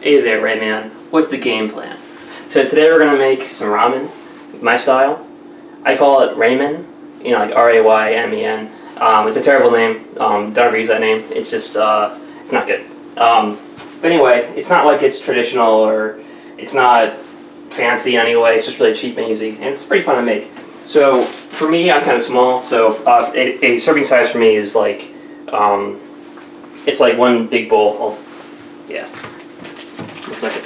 Hey there, Rayman. What's the game plan? So today we're gonna make some ramen, my style. I call it Ramen, you know, like R-A-Y-M-E-N. It's a terrible name. Don't ever use that name. It's just, it's not good. But anyway, it's not like it's traditional or it's not fancy anyway. It's just really cheap and easy, and it's pretty fun to make. So for me, I'm kind of small, so a serving size for me is like, it's like one big bowl. Yeah. Looks like it.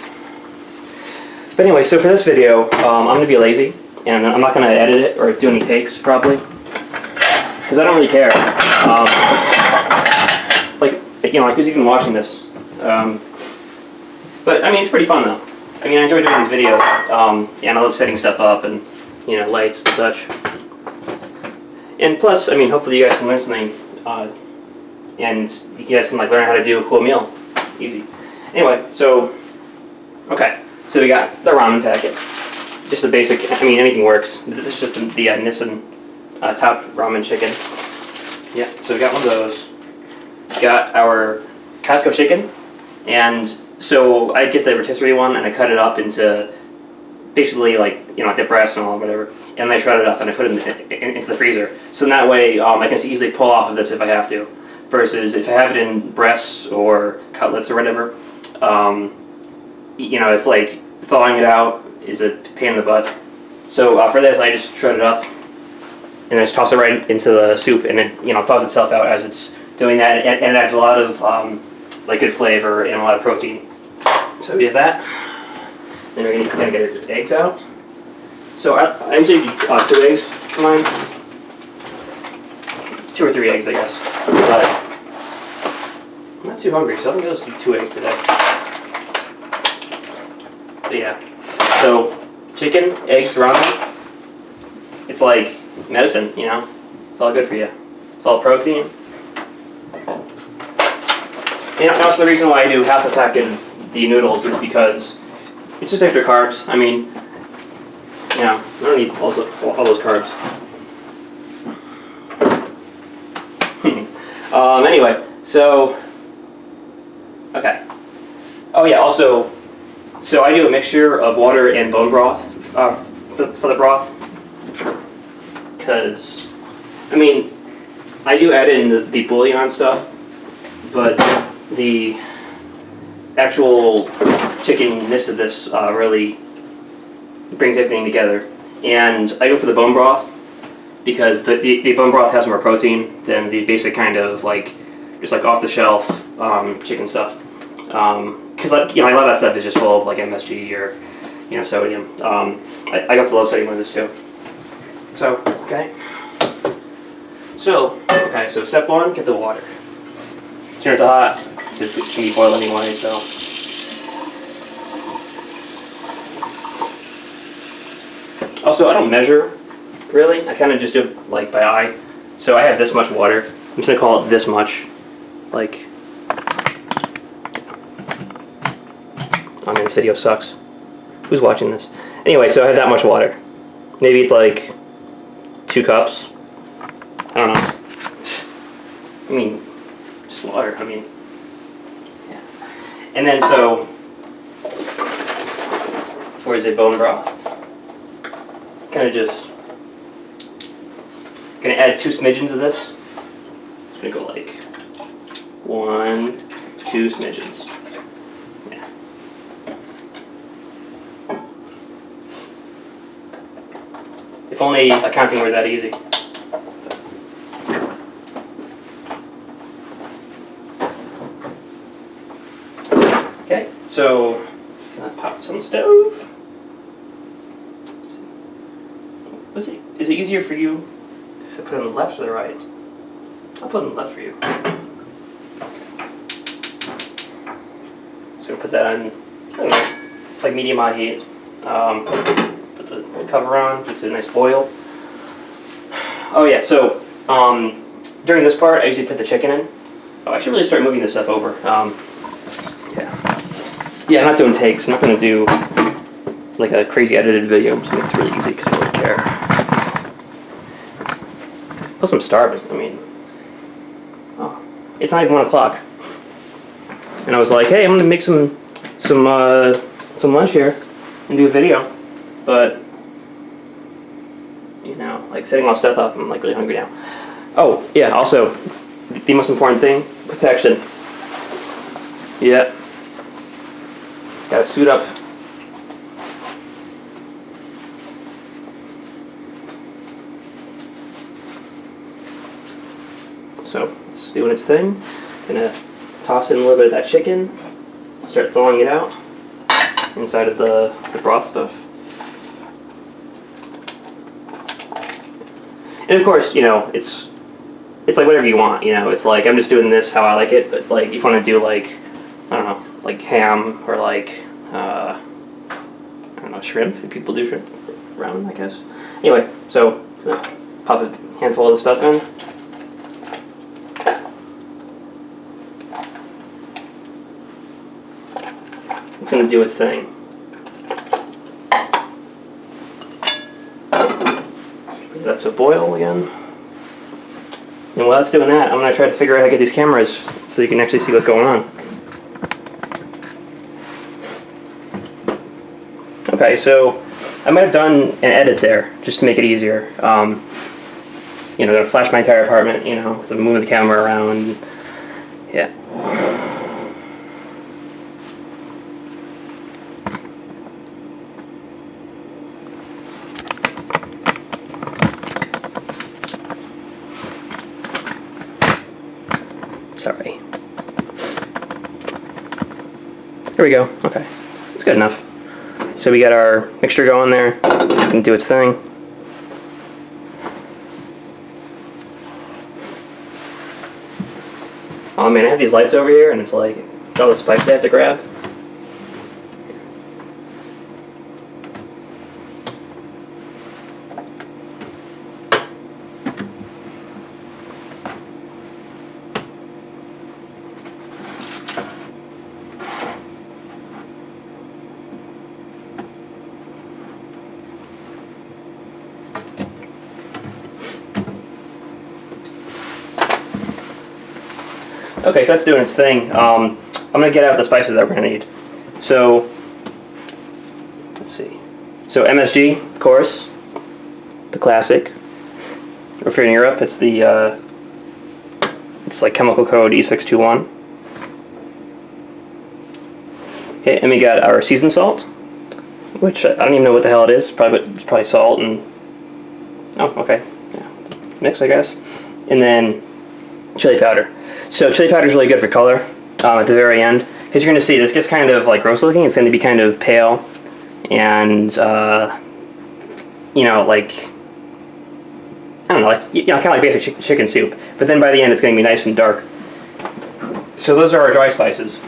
But anyway, so for this video, I'm going to be lazy, and I'm not going to edit it or do any takes, probably, because I don't really care. Like, you know, like who's even watching this? But, I mean, it's pretty fun, though. I mean, I enjoy doing these videos, and I love setting stuff up, and, you know, lights and such. And plus, I mean, hopefully you guys can learn something, and you guys can, like, learn how to do a cool meal. Easy. Anyway, so, okay, so we got the ramen packet, just the basic, I mean, anything works. This is just the Nissan top ramen chicken. Yeah, so we got one of those. Got our Costco chicken, and so I get the rotisserie one, and I cut it up into basically, like, you know, like the breast and all, whatever, and I shred it up, and I put it into the freezer. So in that way, I can easily pull off of this if I have to, versus if I have it in breasts or cutlets or whatever, you know, it's like thawing it out is a pain in the butt. So for this, I just shred it up and just toss it right into the soup, and it, you know, thaws itself out as it's doing that, and it adds a lot of like good flavor and a lot of protein. So we have that. Then we're gonna get our eggs out. So I usually do 2 eggs for mine, 2 or 3 eggs, I guess. But I'm not too hungry, so I think I'll just do 2 eggs today. But yeah, so chicken, eggs, ramen, it's like medicine, you know? It's all good for you. It's all protein. And also the reason why I do half a packet of the noodles is because it's just extra carbs. I mean, you know, I don't need all those carbs. Anyway, so, okay. Oh yeah, also, so I do a mixture of water and bone broth for the broth. Because, I mean, I do add in the bouillon stuff, but the actual chicken-ness of this really brings everything together. And I go for the bone broth because the bone broth has more protein than the basic kind of like just like off-the-shelf chicken stuff. Because like, you know, a lot of that stuff is just full of like MSG or, you know, sodium. I go for low sodium with this too. So okay. So okay. So step 1, get the water. Turn it to hot. Just it can be boiled anyway. So. Also, I don't measure, really. I kind of just do it, like, by eye. So I have this much water. I'm just going to call it this much. Like, I mean, this video sucks. Who's watching this? Anyway, so I have that much water. Maybe it's like 2 cups. I don't know. I mean, just water. I mean, yeah. And then, so, for the bone broth, kind of just gonna add 2 smidgens of this. It's gonna go like 1, 2 smidgens. Yeah. If only accounting were that easy. Okay, so just gonna pop this on the stove. Is it easier for you if I put it on the left or the right? I'll put it on the left for you. So put that on, I don't know, it's like medium high heat. Put the cover on, it's a nice boil. Oh yeah, so during this part I usually put the chicken in. Oh, I should really start moving this stuff over. Yeah, I'm not doing takes. I'm not going to do like a crazy edited video. I'm just going to make this really easy because I don't really care. Plus I'm starving. I mean, oh, it's not even 1 o'clock. And I was like, hey, I'm going to make some some lunch here and do a video, but you know, like setting all stuff up, I'm like really hungry now. Oh yeah, also the most important thing, protection. Yeah, gotta suit up. So it's doing its thing. Gonna toss in a little bit of that chicken, start thawing it out inside of the broth stuff. And of course, you know, it's like whatever you want, you know, it's like I'm just doing this how I like it, but like if you want to do like, I don't know, like ham or like, I don't know, shrimp, if people do shrimp, ramen, I guess. Anyway, so pop a handful of the stuff in. It's going to do its thing. Bring it up to a boil again. And while it's doing that, I'm going to try to figure out how to get these cameras so you can actually see what's going on. Okay, so I might have done an edit there just to make it easier. You know, I'm going to flash my entire apartment, you know, so I'm moving the camera around. Yeah. Sorry. There we go. Okay. It's good enough. So we got our mixture going there. It can do its thing. Oh man, I have these lights over here and it's like all the spikes I have to grab. Okay, so that's doing its thing. I'm going to get out the spices that we're going to need. So, let's see. So MSG, of course, the classic. If you're in Europe, it's the, it's like chemical code E621. Okay, and we got our seasoned salt, which I don't even know what the hell it is. It's probably salt and, oh, okay, yeah, mix, I guess. And then chili powder. So chili powder is really good for color at the very end. Because you're going to see this gets kind of like gross looking. It's going to be kind of pale and, you know, like, I don't know, like, you know, kind of like basic chicken soup. But then by the end it's going to be nice and dark. So those are our dry spices.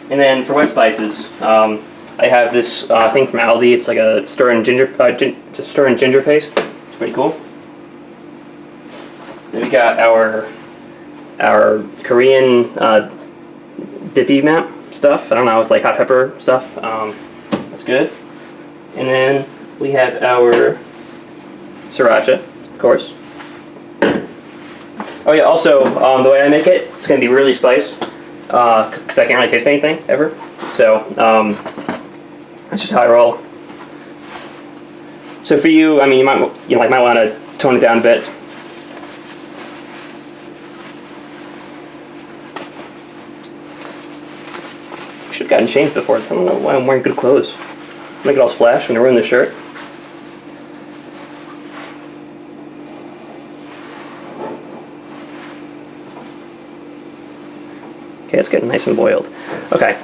And then for wet spices, I have this thing from Aldi. It's like a stir-in ginger paste. It's pretty cool. Then we got our Korean bibimbap stuff. I don't know, it's like hot pepper stuff. That's good. And then we have our sriracha, of course. Oh yeah, also the way I make it, it's going to be really spiced because I can't really taste anything ever. So that's just how I roll. So for you, I mean, you might want to tone it down a bit. Should have gotten changed before. I don't know why I'm wearing good clothes. Make it all splash when I ruin the shirt. Okay, it's getting nice and boiled. Okay.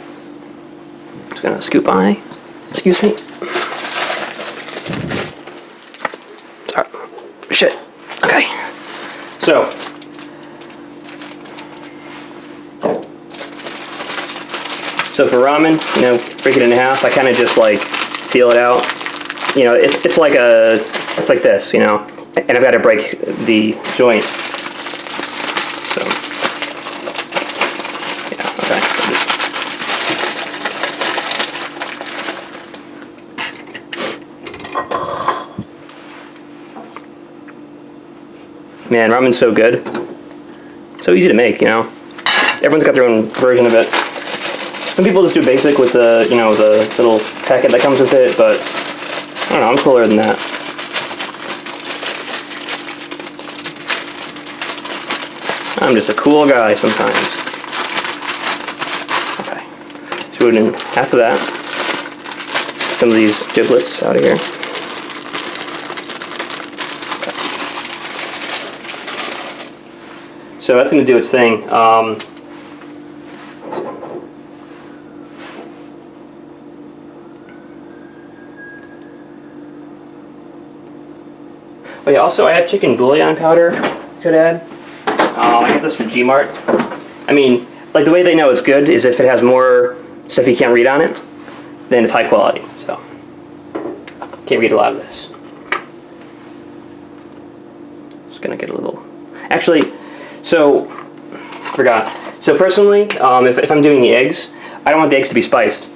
Just gonna scoop by. Excuse me. Sorry. Shit. Okay. So. So for ramen, you know, break it in half. I kind of just like feel it out. You know, it's like this, you know, and I've got to break the joint. So yeah, okay. Man, ramen's so good. So easy to make, you know. Everyone's got their own version of it. Some people just do basic with the, you know, the little packet that comes with it, but I don't know, I'm cooler than that. I'm just a cool guy sometimes. Okay, so put in half of that. Some of these giblets out of here. Okay. So that's going to do its thing. Oh yeah, also I have chicken bouillon powder could add. I get this from G-Mart. I mean, like the way they know it's good is if it has more stuff you can't read on it, then it's high quality. So, can't read a lot of this. Just gonna get a little. Actually, so forgot. So personally, if I'm doing the eggs, I don't want the eggs to be spiced.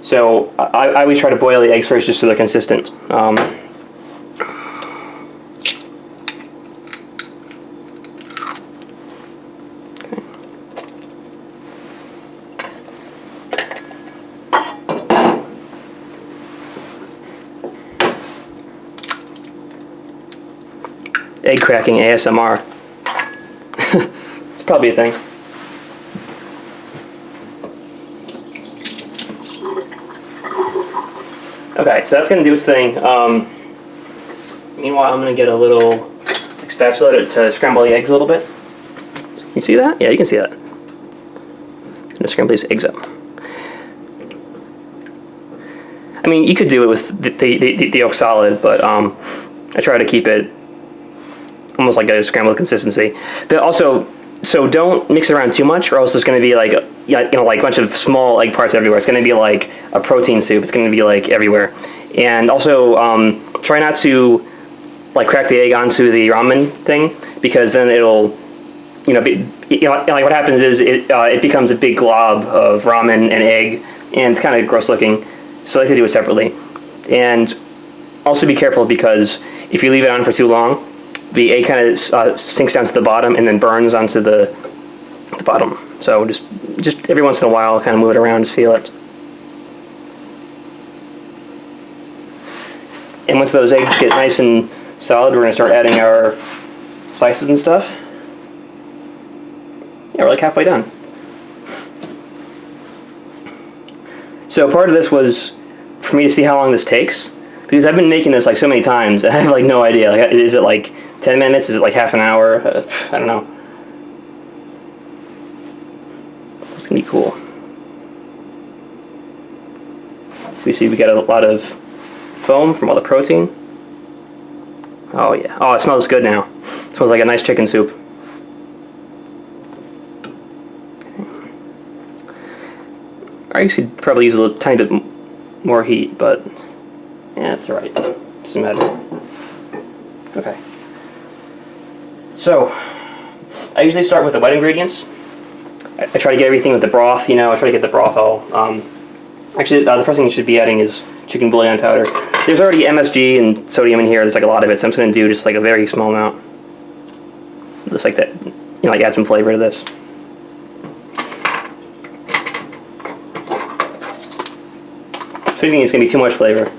So I always try to boil the eggs first just so they're consistent. Egg cracking ASMR. It's probably a thing. Okay, so that's going to do its thing. Meanwhile, I'm going to get a little spatula to scramble the eggs a little bit. Can you see that? Yeah, you can see that. I'm going to scramble these eggs up. I mean, you could do it with the yolk solid, but I try to keep it almost like a scrambled consistency. But also, so don't mix it around too much, or else it's going to be like, you know, like a bunch of small egg parts everywhere. It's going to be like a protein soup. It's going to be like everywhere. And also, try not to like crack the egg onto the ramen thing, because then it'll, you know, like what happens is it becomes a big glob of ramen and egg, and it's kind of gross looking. So I like to do it separately. And also be careful, because if you leave it on for too long, the egg kind of sinks down to the bottom and then burns onto the bottom. So just every once in a while, kind of move it around, just feel it. And once those eggs get nice and solid, we're going to start adding our spices and stuff. Yeah, we're like halfway done. So part of this was for me to see how long this takes, because I've been making this like so many times, and I have like no idea. Like, is it like 10 minutes? Is it like half an hour? I don't know. It's gonna be cool. We see we got a lot of foam from all the protein. Oh yeah. Oh, it smells good now. It smells like a nice chicken soup. I should probably use a little tiny bit more heat, but yeah, it's alright. Doesn't matter. Okay. So, I usually start with the wet ingredients. I try to get everything with the broth, you know, I try to get the broth all. Actually, the first thing you should be adding is chicken bouillon powder. There's already MSG and sodium in here, there's like a lot of it, so I'm just going to do just like a very small amount. Just like that, you know, like add some flavor to this. I think it's going to be too much flavor.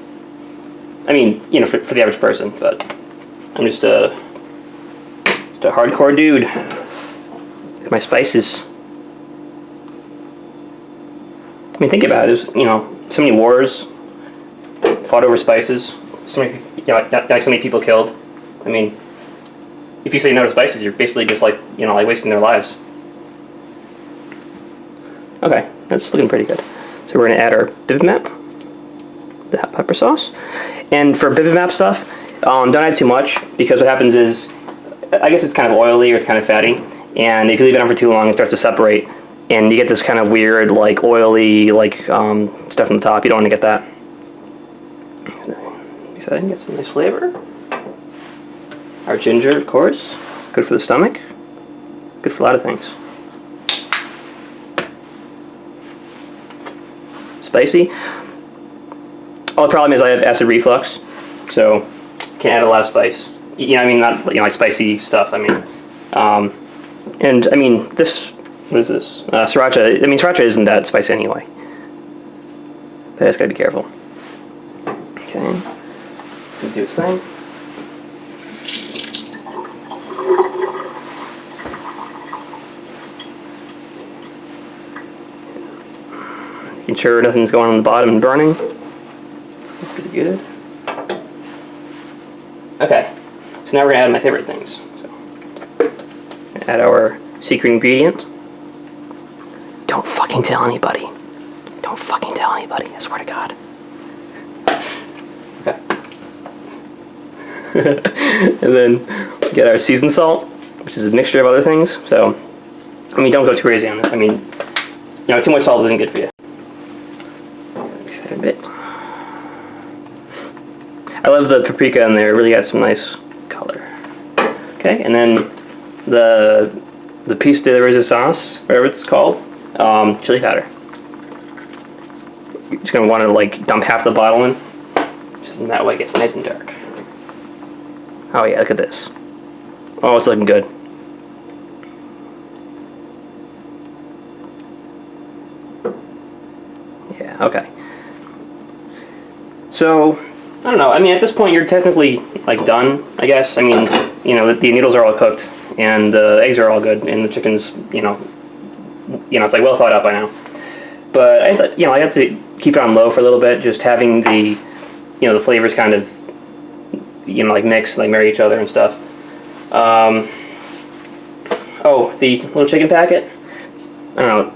I mean, you know, for the average person, but I'm just a hardcore dude. Look at my spices. I mean, think about it. There's, you know, so many wars fought over spices. So many, you know, like so many people killed. I mean, if you say no to spices, you're basically just like, you know, like wasting their lives. Okay, that's looking pretty good. So we're going to add our bibimbap, the hot pepper sauce. And for bibimbap stuff, don't add too much, because what happens is, I guess it's kind of oily or it's kind of fatty, and if you leave it on for too long, it starts to separate, and you get this kind of weird, like oily, like stuff on the top. You don't want to get that. Mix that in, get some nice flavor. Our ginger, of course, good for the stomach, good for a lot of things. Spicy. All the problem is I have acid reflux, so can't add a lot of spice. You know, I mean, not, you know, like spicy stuff. I mean, and I mean, this What is this? Sriracha. I mean, sriracha isn't that spicy anyway. But I just gotta be careful. Okay. Do its thing. Making sure nothing's going on the bottom and burning. Pretty good. Okay. So now we're gonna add my favorite things. So, add our secret ingredient. Don't fucking tell anybody. Don't fucking tell anybody. I swear to God. Okay. And then get our seasoned salt, which is a mixture of other things. So, I mean, don't go too crazy on this. I mean, you know, too much salt isn't good for you. Mix that a bit. I love the paprika in there. It really got some nice color. Okay, and then the piece de resistance, whatever it's called, chili powder. You're just gonna want to like dump half the bottle in, just in that way it gets nice and dark. Oh yeah, look at this. Oh, it's looking good. Yeah, okay. So, I don't know, I mean at this point you're technically like done, I guess. I mean, you know, the noodles are all cooked and the eggs are all good and the chicken's, you know, it's like well thought out by now. But I have to keep it on low for a little bit, just having the, you know, the flavors kind of, you know, like mix, like marry each other and stuff. Oh, the little chicken packet. I don't know.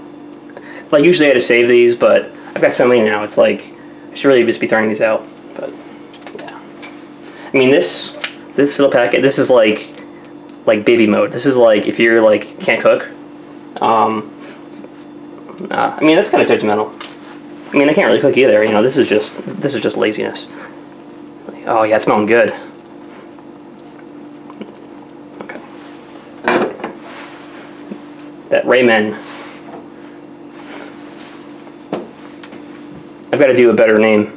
Like usually I had to save these, but I've got so many now. It's like I should really just be throwing these out. But yeah, I mean this little packet. This is like baby mode. This is like if you're like can't cook. I mean that's kind of judgmental. I mean I can't really cook either. You know, this is just laziness. Oh yeah, it's smelling good. Okay. That Ramen. I've got to do a better name.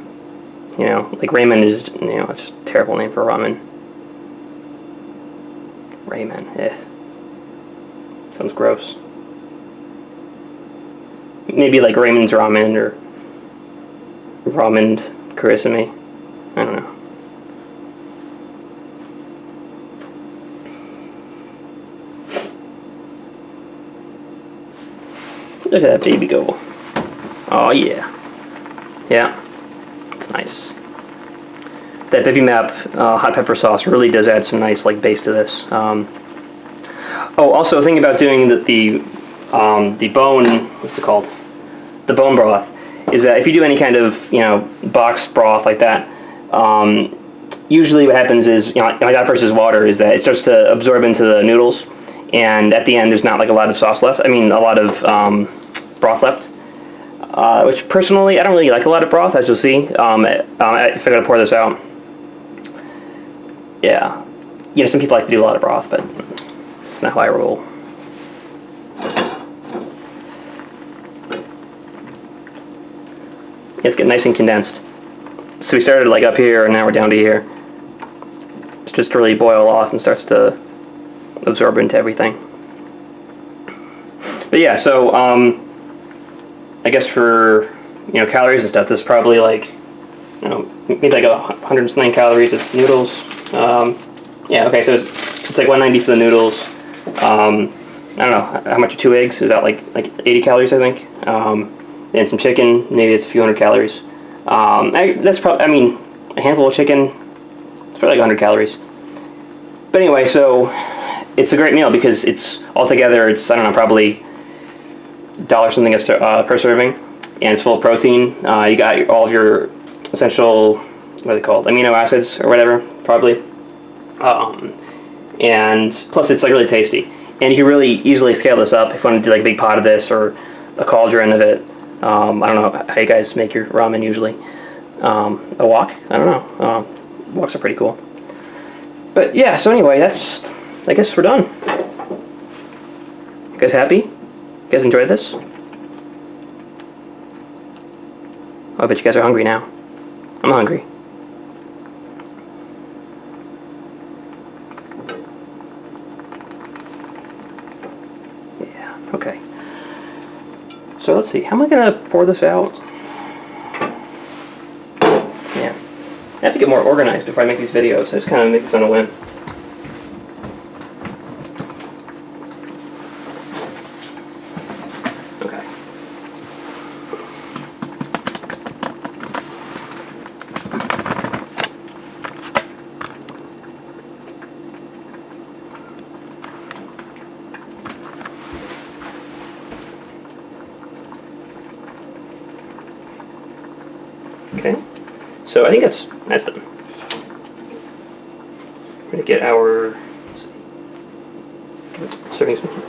You know, like Ramen is, you know, it's just a terrible name for ramen. Ramen, eh. Sounds gross. Maybe like Ramen's Ramen or Ramen Kurosumi. I don't know. Look at that baby go. Oh yeah. Yeah. It's nice. That bibimbap hot pepper sauce really does add some nice like base to this. Oh, also thinking about doing the bone, what's it called? The bone broth, is that if you do any kind of, you know, box broth like that, usually what happens is, you know, like that versus water, is that it starts to absorb into the noodles, and at the end there's not like a lot of sauce left. I mean, a lot of broth left. Which personally, I don't really like a lot of broth, as you'll see. If I gotta pour this out, yeah, you know, some people like to do a lot of broth, but it's not how I roll. It's getting nice and condensed. So we started like up here, and now we're down to here. It's just to really boil off and starts to absorb into everything. But yeah, so I guess for, you know, calories and stuff, this is probably like, you know, maybe like 100 and something calories of noodles. Yeah, okay, so it's like 190 for the noodles. I don't know how much are 2 eggs. Is that like 80 calories, I think. And some chicken, maybe it's a few hundred calories. That's probably, I mean, a handful of chicken, it's probably like 100 calories. But anyway, so it's a great meal because it's altogether, it's, I don't know, probably $1 something per serving, and it's full of protein. You got all of your essential, what are they called, amino acids or whatever, probably. And plus it's like really tasty. And you can really easily scale this up if you want to do like a big pot of this or a cauldron of it. I don't know how you guys make your ramen usually. A wok? I don't know. Woks are pretty cool. But yeah, so anyway, that's, I guess we're done. You guys happy? You guys enjoyed this? I bet you guys are hungry now. I'm hungry. Yeah, okay. So let's see, how am I gonna pour this out? Yeah, I have to get more organized before I make these videos. I just kind of make this on a whim. Okay. Okay, so I think that's done. We're gonna get our, let's see, serving spoon.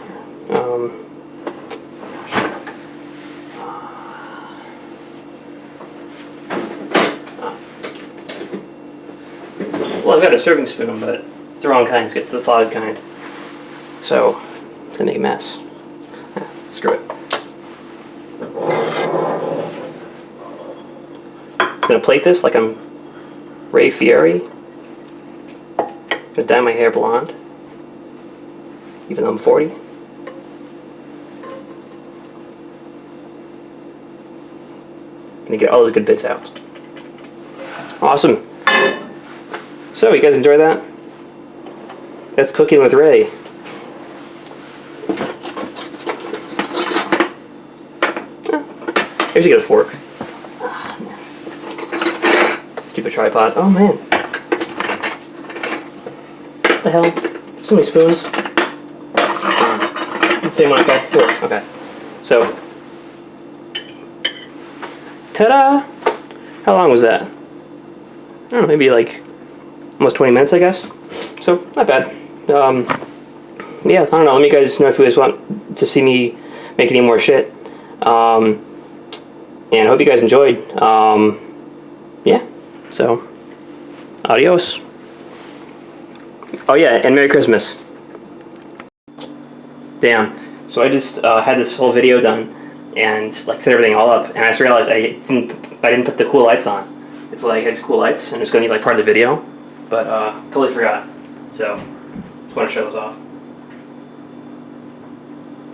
Well, I've got a serving spoon, but it's the wrong kind. It's the slotted kind. So it's gonna make a mess. Screw it. I'm gonna plate this like I'm Ray Fieri. Gonna dye my hair blonde, even though I'm 40. Gonna get all those good bits out. Awesome. So, you guys enjoy that? That's Cooking with Ray. Here's you get a fork. Stupid tripod. Oh man. What the hell? So many spoons. The same one I got before. Okay. So. Ta-da! How long was that? I don't know, maybe like almost 20 minutes, I guess. So, not bad. Yeah, I don't know. Let me guys know if you guys want to see me make any more shit. And I hope you guys enjoyed. Yeah. So, adios. Oh yeah, and Merry Christmas. Damn. So I just had this whole video done and like set everything all up, and I just realized I didn't put the cool lights on. It's like it's cool lights, and it's gonna be like part of the video, but totally forgot. So just want to show those off.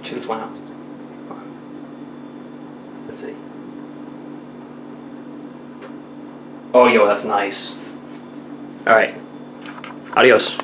Check this one out. Let's see. Oh, yo, that's nice. All right. Adios.